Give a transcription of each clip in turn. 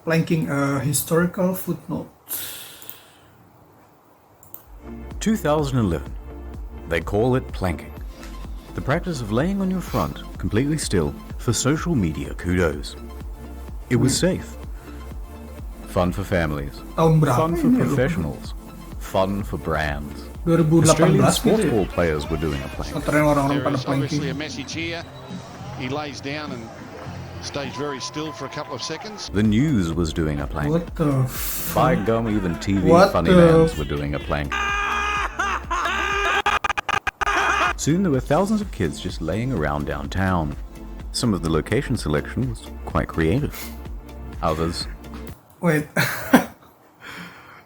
Planking, a historical footnote. 2011. They call it planking. The practice of laying on your front, completely still, for social media kudos. It was safe. Fun for families. Tahun berapa Fun for ini? professionals. Fun for brands. 2018 Australian gitu sports ya. ball players were doing a plank. Ngetren orang-orang There pada is obviously planking. a message here. He lays down and stays very still for a couple of seconds. The news was doing a plank. What the By fuck? gum, even TV What funny the mans were doing a plank. Soon there were thousands of kids just laying around downtown. Some of the location selection was quite creative. Others, Wait.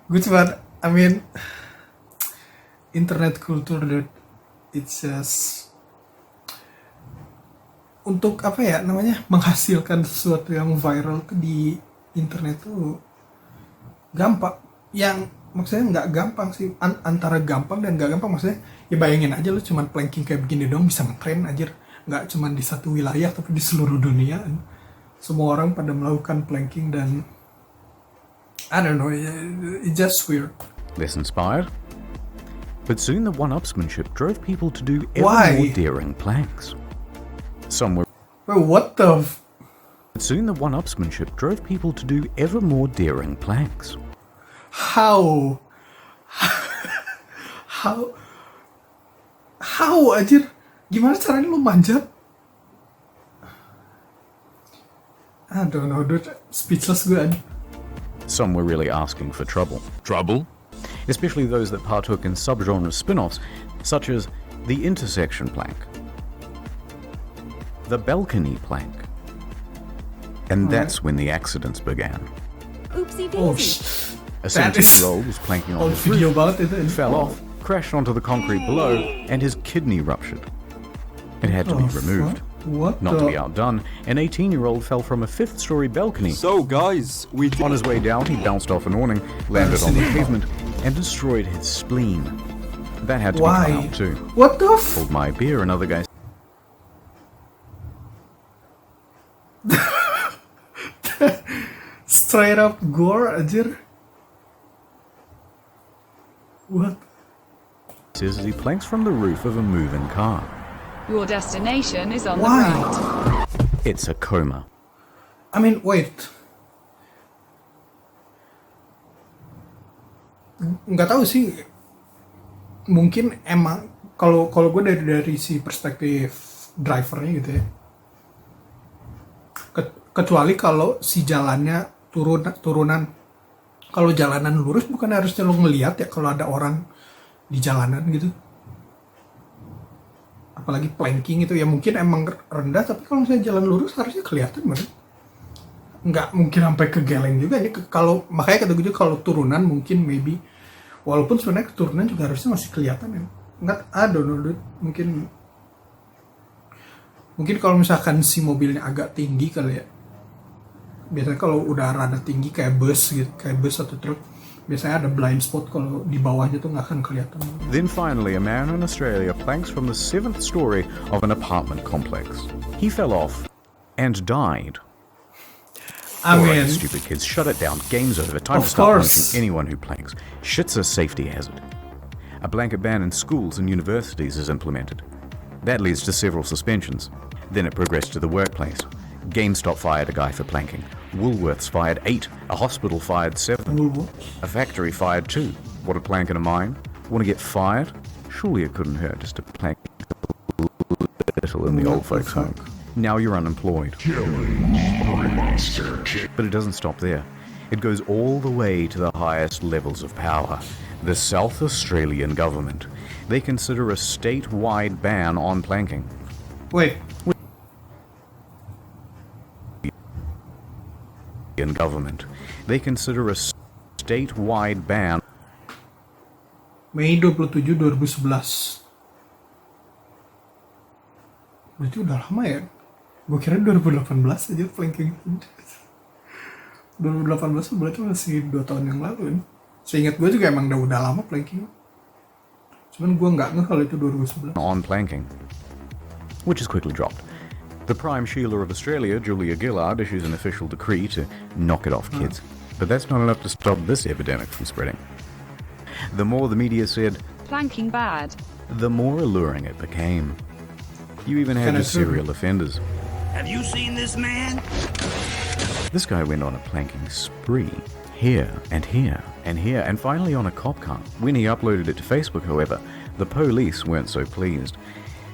Gue cuma, I mean, internet culture, dude, it's just untuk apa ya namanya, menghasilkan sesuatu yang viral tuh di internet tuh gampang. Yang maksudnya nggak gampang sih, antara gampang dan nggak gampang. Maksudnya ya bayangin aja lu cuman planking kayak begini dong bisa ngetren aja, nggak cuman di satu wilayah tapi di seluruh dunia. Semua orang pada melakukan planking dan I don't know, it's just weird. less inspired. But soon the one-upsmanship drove people to do ever Why? more daring planks. Some were. Wait, what the But soon the one-upsmanship drove people to do ever more daring planks. how anjir, gimana caranya lu manjat? I don't know, dude, speechless gue. Some were really asking for trouble. Trouble? Especially those that partook in subgenre spin-offs, such as the intersection plank, the balcony plank. And that's when the accidents began. Oopsie Oh, daisy. A That is 17-year-old was planking on old his video roof, about it. fell off, crashed onto the concrete below, and his kidney ruptured. It had to be removed. What Not the? to be outdone, an 18-year-old fell from a 5th-story balcony. So guys, we did. On his way down, he bounced off an awning, landed on the pavement, and destroyed his spleen. That had to be cut Why? out too. What the f? Hold my beer, another guy Straight up gore, anjir. What? says as he planks from the roof of a moving car. Your destination is on Why? the right. It's a coma. I mean, wait. Nggak tahu sih. Mungkin emang kalau gue dari si perspektif drivernya gitu ya. Kecuali kalau si jalannya turunan. Kalau jalanan lurus bukan harusnya lo ngelihat ya kalau ada orang di jalanan gitu. Apalagi planking itu ya mungkin emang rendah, tapi kalau misalnya jalan lurus harusnya kelihatan banget. Nggak mungkin sampai ke geleng juga ini. Kalau makanya kata gue juga kalau turunan mungkin maybe, walaupun sebenarnya keturunan juga harusnya masih kelihatan ya. Nggak, I don't know, dude. Mungkin kalau misalkan si mobilnya agak tinggi kali ya. Biasanya kalau udah rada tinggi kayak bus gitu, kayak bus atau truk, biasanya ada blind spot, kalau di bawahnya tuh nggak akan kelihatan. Then finally, a man in Australia planks from the 7th story of an apartment complex. He fell off and died. I All mean, right, stupid kids, shut it down. Game's over. Time to Of start course. punishing anyone who planks. Shit's a safety hazard. A blanket ban in schools and universities is implemented. That leads to several suspensions. Then it progressed to the workplace. GameStop fired a guy for planking. Woolworths fired 8. A hospital fired 7. A factory fired 2. What a plank in a mine. Want to get fired? Surely it couldn't hurt just to plank a little in the old folks' home. Now you're unemployed. But it doesn't stop there. It goes all the way to the highest levels of power. The South Australian government. They consider a statewide ban on planking. wait, Government. They consider a statewide ban. Mei 27, 2011. Berarti udah lama ya? Gue kira 2018 aja planking. 2018 berarti masih 2 tahun yang lalu kan? Seingat gue juga emang udah lama planking. Cuman gue nggak ngeh kalau itu 2011. On planking, which is quickly dropped. The Prime Sheila of Australia, Julia Gillard, issues an official decree to knock it off kids. But that's not enough to stop this epidemic from spreading. The more the media said, Planking bad. the more alluring it became. You even had your serial offenders. Have you seen this man? This guy went on a planking spree. Here, and here, and here, and finally on a cop car. When he uploaded it to Facebook, however, the police weren't so pleased,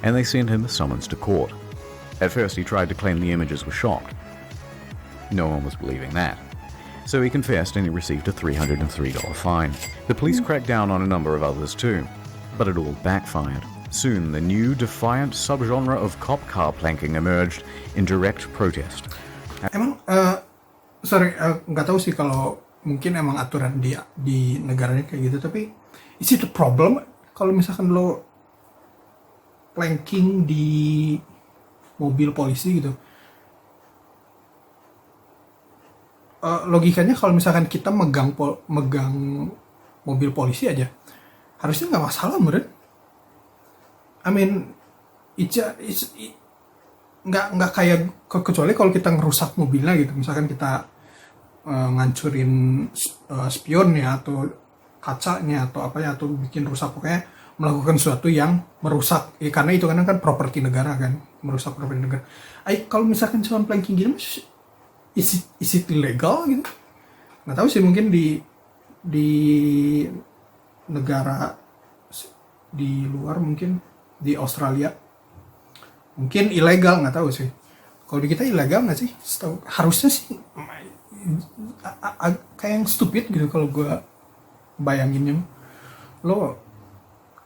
and they sent him a summons to court. At first he tried to claim the images were shocked. No one was believing that. So he confessed and he received a $303 fine. The police cracked down on a number of others too, but it all backfired. Soon the new defiant subgenre of cop car planking emerged in direct protest. Emang, nggak tahu sih kalau mungkin emang aturan di negaranya kayak gitu, tapi is it a problem kalau misalkan lo planking di mobil polisi gitu? Logikanya kalau misalkan kita megang mobil polisi aja, harusnya nggak masalah, menurut. I mean, nggak kayak kecuali kalau kita ngerusak mobilnya gitu, misalkan kita ngancurin spionnya atau kacanya atau apa ya, atau bikin rusak, pokoknya melakukan sesuatu yang merusak ya, karena itu kan properti negara kan, merusak properti negara. Kalau misalkan cuma planking gini, is it illegal gitu? Nggak tahu sih, mungkin di negara di luar, mungkin di Australia mungkin ilegal, nggak tahu sih. Kalau di kita ilegal nggak sih? Harusnya sih kayak yang stupid gitu kalau gue bayanginnya. Lo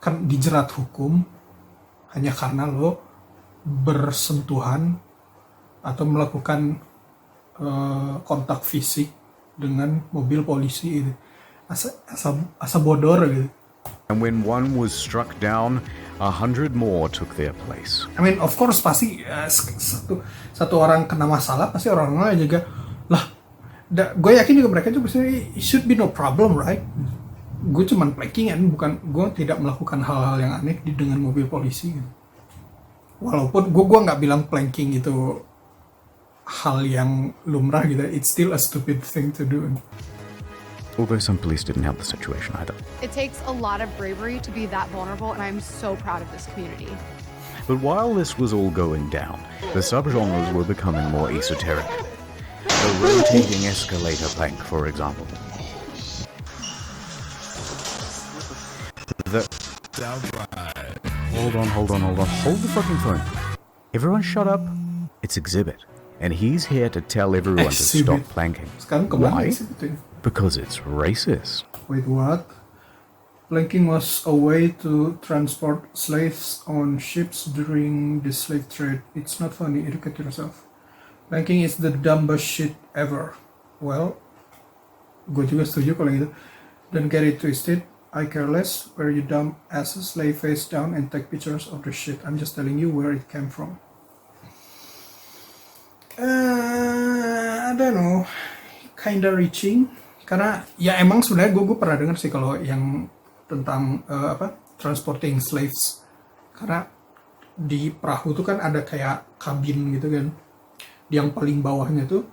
kan dijerat hukum hanya karena lo bersentuhan atau melakukan kontak fisik dengan mobil polisi gitu. Asa bodor gitu. And when one was struck down, 100 more took their place. I mean, of course pasti satu orang kena masalah, pasti orang lain juga lah. Gue yakin juga mereka juga pasti it should be no problem, right? Gue cuman planking kan, gue tidak melakukan hal-hal yang aneh dengan mobil polisi gitu. Walaupun gue nggak bilang planking itu hal yang lumrah gitu, it's still a stupid thing to do. Although some police didn't help the situation either. It takes a lot of bravery to be that vulnerable, and I'm so proud of this community. But while this was all going down, the subgenres were becoming more esoteric. The rotating escalator plank, for example. Hold on. Hold the fucking phone. Everyone shut up. It's Exhibit. And he's here to tell everyone to stop planking. Why? Because it's racist. Wait, what? Planking was a way to transport slaves on ships during the slave trade. It's not funny, educate yourself. Planking is the dumbest shit ever. Well, gue juga setuju kalau gitu. Don't get it twisted. I care less where you dumb asses lay face down and take pictures of the shit. I'm just telling you where it came from. I don't know, kinda reaching. Karena ya emang sebenarnya gue pernah dengar sih kalau yang tentang transporting slaves. Karena di perahu tuh kan ada kayak kabin gitu kan. Yang paling bawahnya tuh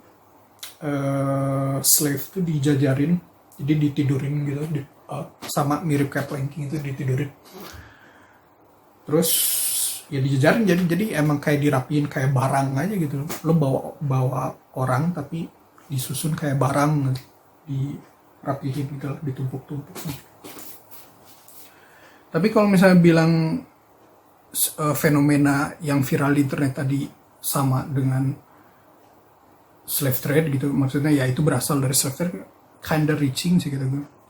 slave tuh dijajarin, jadi ditidurin gitu, sama mirip kayak planking itu ditidurin. Terus ya dijajarin, jadi emang kayak dirapiin kayak barang aja gitu. Lo bawa orang tapi disusun kayak barang, dirapihin gitu lah, ditumpuk-tumpuk. Tapi kalau misalnya bilang fenomena yang viral di internet tadi sama dengan slave trade gitu, maksudnya ya itu berasal dari slave trade, kinda reaching sih gitu,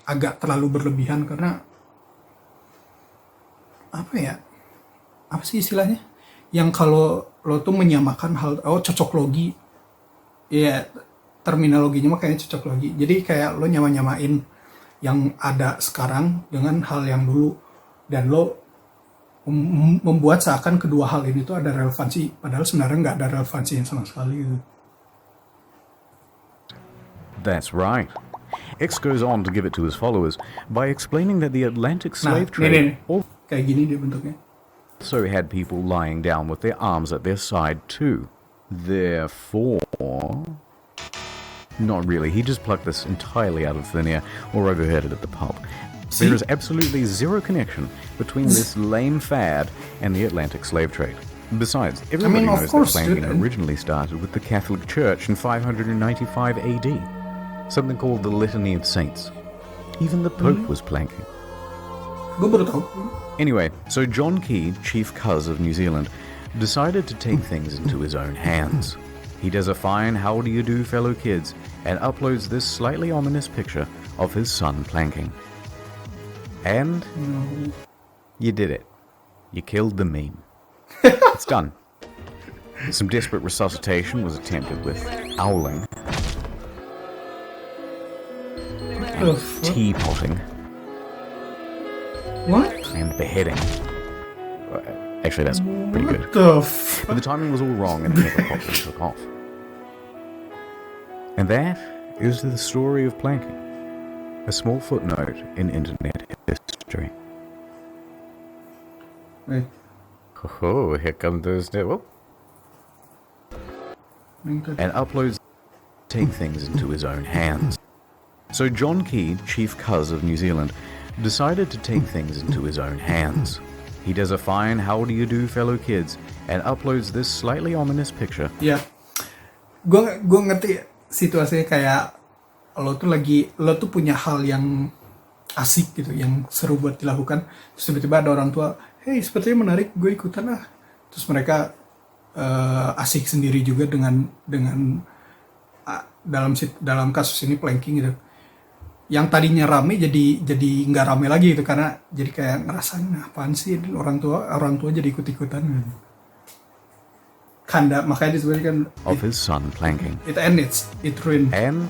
agak terlalu berlebihan. Karena apa sih istilahnya, yang kalau lo tuh menyamakan hal, cocok logi ya, terminologinya mah kayaknya cocok logi. Jadi kayak lo nyamain yang ada sekarang dengan hal yang dulu, dan lo membuat seakan kedua hal ini tuh ada relevansi, padahal sebenarnya nggak ada relevansi yang sama sekali gitu. That's right. X goes on to give it to his followers by explaining that the Atlantic slave trade... Kayak gini dia bentuknya. also had people lying down with their arms at their side too. Therefore... Not really, he just plucked this entirely out of thin air or overheard it at the pub. See? There is absolutely zero connection between this lame fad and the Atlantic slave trade. Besides, everybody of knows course, that planking dude. originally started with the Catholic Church in 595 AD. Something called the Litany of Saints. Even the Pope was planking. Gue baru tahu. Anyway, so John Key, Chief Cuz of New Zealand, decided to take things into his own hands. He does a fine how do you do fellow kids and uploads this slightly ominous picture of his son planking. And you did it. You killed the meme. It's done. Some desperate resuscitation was attempted with owling The and fuck? teapotting What? and beheading. Actually, that's pretty good. What the fuck? But the timing was all wrong and it never properly took off. And that is the story of planking. A small footnote in internet history. Wait. Oh, here comes those... Whoop. And uploads take things into his own hands. So John Key, Chief Cuz of New Zealand, decided to take things into his own hands. He does a fine how do you do fellow kids and uploads this slightly ominous picture. Ya, gue ngerti situasinya kayak lo tuh punya hal yang asik gitu, yang seru buat dilakukan. Terus tiba-tiba ada orang tua, hey sepertinya menarik, gue ikutan lah. Terus mereka asik sendiri juga dengan dalam kasus ini planking gitu. Yang tadinya rame jadi nggak rame lagi gitu karena jadi kayak ngerasain apaan sih orang tua jadi ikut-ikutan gitu. Kanda makanya disebutkan kan Of his son planking. it ends, it ruined. And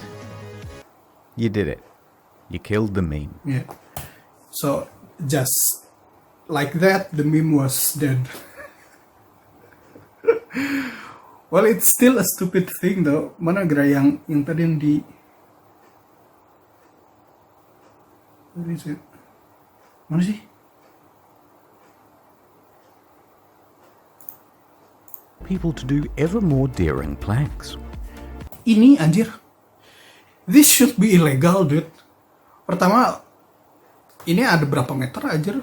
you did it. You killed the meme. Yeah. So just like that, the meme was dead. Well, it's still a stupid thing though. Mana gerai yang tadi yang di where is it? Mana sih? People to do ever more daring planks. Ini anjir. This should be illegal, dude. Pertama, ini ada berapa meter anjir?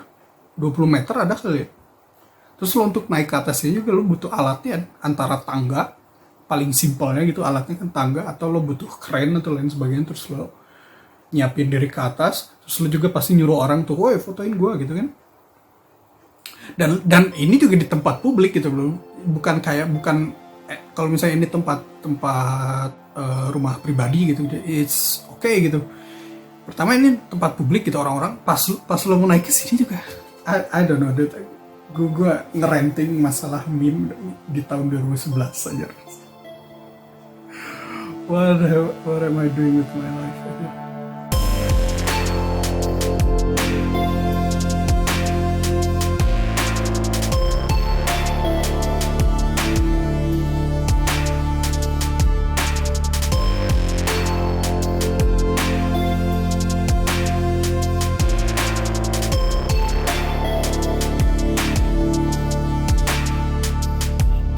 20 meter ada kali ya? Terus lo untuk naik ke atasnya juga lo butuh alatnya antara tangga, paling simpelnya gitu alatnya kan tangga, atau lo butuh crane atau lain sebagainya, terus lo nyiapin diri ke atas, terus lo juga pasti nyuruh orang tuh, woi fotoin gue gitu kan. Dan ini juga di tempat publik gitu bro, bukan kalau misalnya ini tempat rumah pribadi gitu, it's okay gitu. Pertama ini tempat publik gitu, orang-orang pas lo mau naik ke sini juga, I don't know, gue ngerenting masalah meme di tahun 2011 aja. What am I doing with my life?